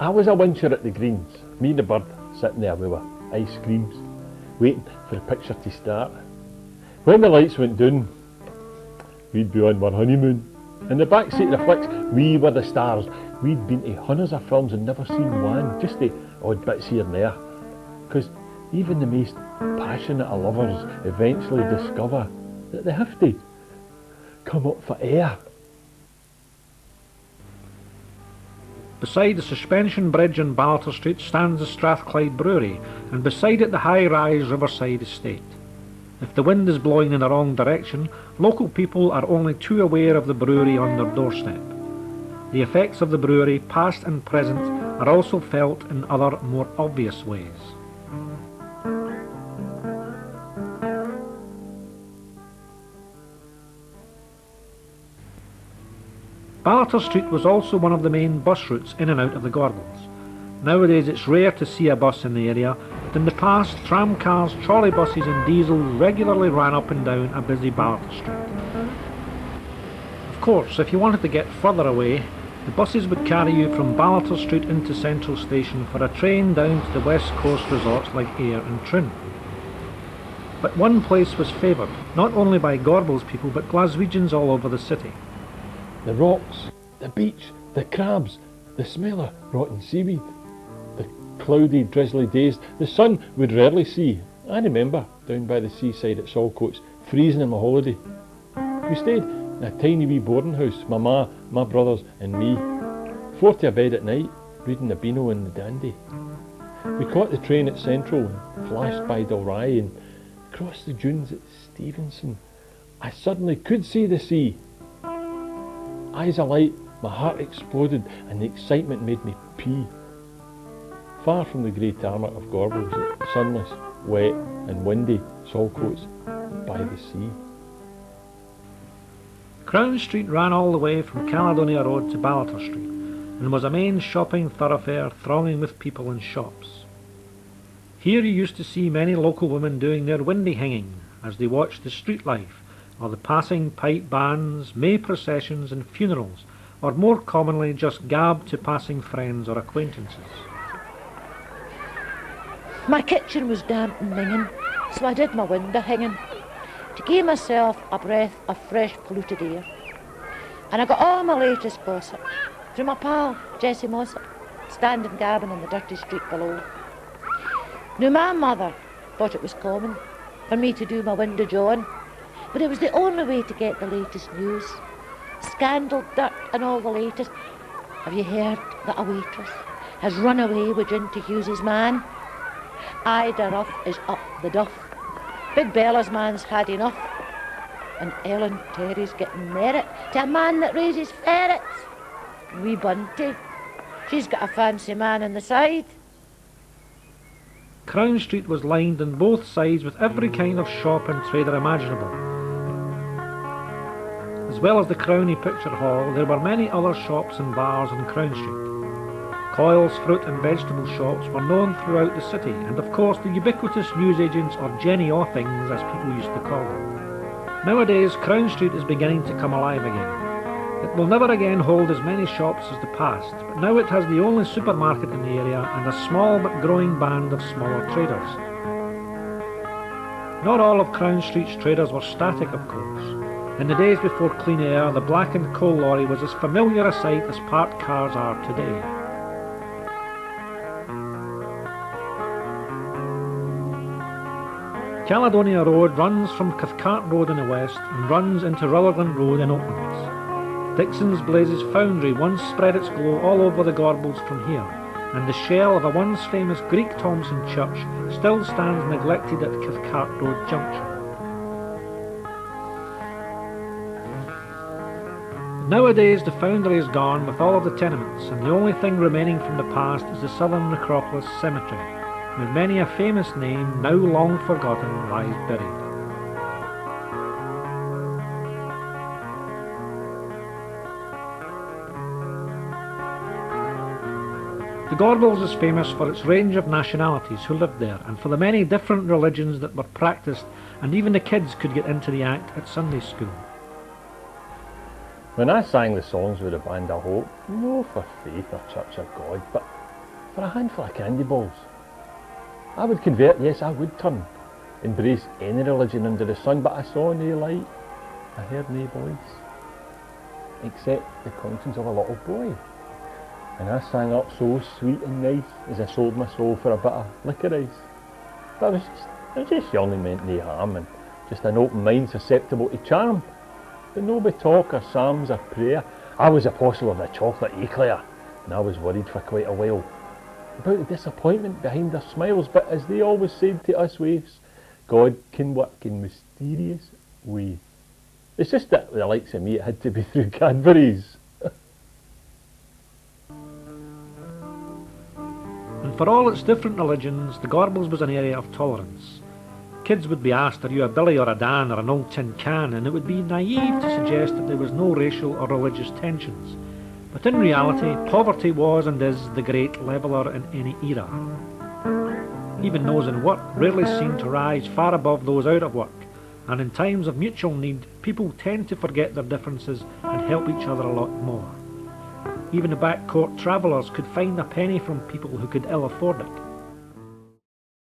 I was a wincher at the Greens, me and the bird sitting there with our ice creams, waiting for the picture to start. When the lights went down, we'd be on our honeymoon. In the back seat of the flicks, we were the stars. We'd been to hundreds of films and never seen one, just the odd bits here and there. Because even the most passionate of lovers eventually discover that they have to come up for air. Beside the suspension bridge on Ballater Street stands the Strathclyde Brewery, and beside it the high-rise Riverside Estate. If the wind is blowing in the wrong direction, local people are only too aware of the brewery on their doorstep. The effects of the brewery, past and present, are also felt in other, more obvious ways. Ballater Street was also one of the main bus routes in and out of the Gorbals. Nowadays it's rare to see a bus in the area, but in the past tramcars, trolley buses and diesels regularly ran up and down a busy Ballater Street. Of course, if you wanted to get further away, the buses would carry you from Ballater Street into Central Station for a train down to the West Coast resorts like Ayr and Trin. But one place was favoured, not only by Gorbals people but Glaswegians all over the city. The rocks, the beach, the crabs, the smell of rotten seaweed. The cloudy, drizzly days the sun would rarely see. I remember down by the seaside at Saltcoats, freezing in my holiday. We stayed in a tiny wee boarding house, my ma, my brothers and me. 40 a bed at night, reading the Beano and the Dandy. We caught the train at Central and flashed by Dalry and crossed the dunes at Stevenson. I suddenly could see the sea. Eyes alight, my heart exploded and the excitement made me pee. Far from the grey tarmac of Gorbals, sunless, wet and windy Saltcoats by the sea. Crown Street ran all the way from Caledonia Road to Ballater Street and was a main shopping thoroughfare thronging with people and shops. Here you used to see many local women doing their windy hanging as they watched the street life, or the passing pipe bands, May processions and funerals, or more commonly just gab to passing friends or acquaintances. My kitchen was damp and minging, so I did my window hanging to give myself a breath of fresh polluted air. And I got all my latest gossip from my pal Jessie Mossop, standing gabbing in the dirty street below. Now my mother thought it was common for me to do my window jawing, but it was the only way to get the latest news. Scandal, dirt and all the latest. Have you heard that a waitress has run away with Ginty Hughes's man? Ida Ruff is up the duff. Big Bella's man's had enough. And Ellen Terry's getting married to a man that raises ferrets. And wee Bunty, she's got a fancy man on the side. Crown Street was lined on both sides with every kind of shop and trader imaginable. As well as the Crownie Picture Hall, there were many other shops and bars on Crown Street. Coyle's fruit and vegetable shops were known throughout the city, and of course the ubiquitous newsagents, or Jenny Othings as people used to call them. Nowadays Crown Street is beginning to come alive again. It will never again hold as many shops as the past, but now it has the only supermarket in the area and a small but growing band of smaller traders. Not all of Crown Street's traders were static, of course. In the days before clean air, the blackened coal lorry was as familiar a sight as parked cars are today. Caledonia Road runs from Cathcart Road in the west and runs into Rutherglen Road in Oaklands. Dixon's Blazes Foundry once spread its glow all over the Gorbals from here, and the shell of a once famous Greek Thompson church still stands neglected at Cathcart Road Junction. Nowadays the foundry is gone with all of the tenements, and the only thing remaining from the past is the Southern Necropolis Cemetery, where many a famous name, now long forgotten, lies buried. The Gorbals is famous for its range of nationalities who lived there, and for the many different religions that were practiced, and even the kids could get into the act at Sunday school. When I sang the songs with the band, I hope, no for faith or church or God, but for a handful of candy balls. I would convert, yes, I would turn, embrace any religion under the sun, but I saw no light, I heard no voice, except the conscience of a little boy. And I sang up so sweet and nice as I sold my soul for a bit of licorice. But I was just young and meant no harm, and just an open mind susceptible to charm. But no by talk or psalms or prayer. I was apostle of the chocolate eclair, and I was worried for quite a while about the disappointment behind their smiles. But as they always said to us waifs, God can work in mysterious ways. It's just that with the likes of me, it had to be through Cadbury's. And for all its different religions, the Gorbals was an area of tolerance. Kids would be asked, are you a Billy or a Dan or an old tin can, and it would be naive to suggest that there was no racial or religious tensions. But in reality, poverty was and is the great leveller in any era. Even those in work rarely seem to rise far above those out of work, and in times of mutual need, people tend to forget their differences and help each other a lot more. Even the backcourt travellers could find a penny from people who could ill afford it.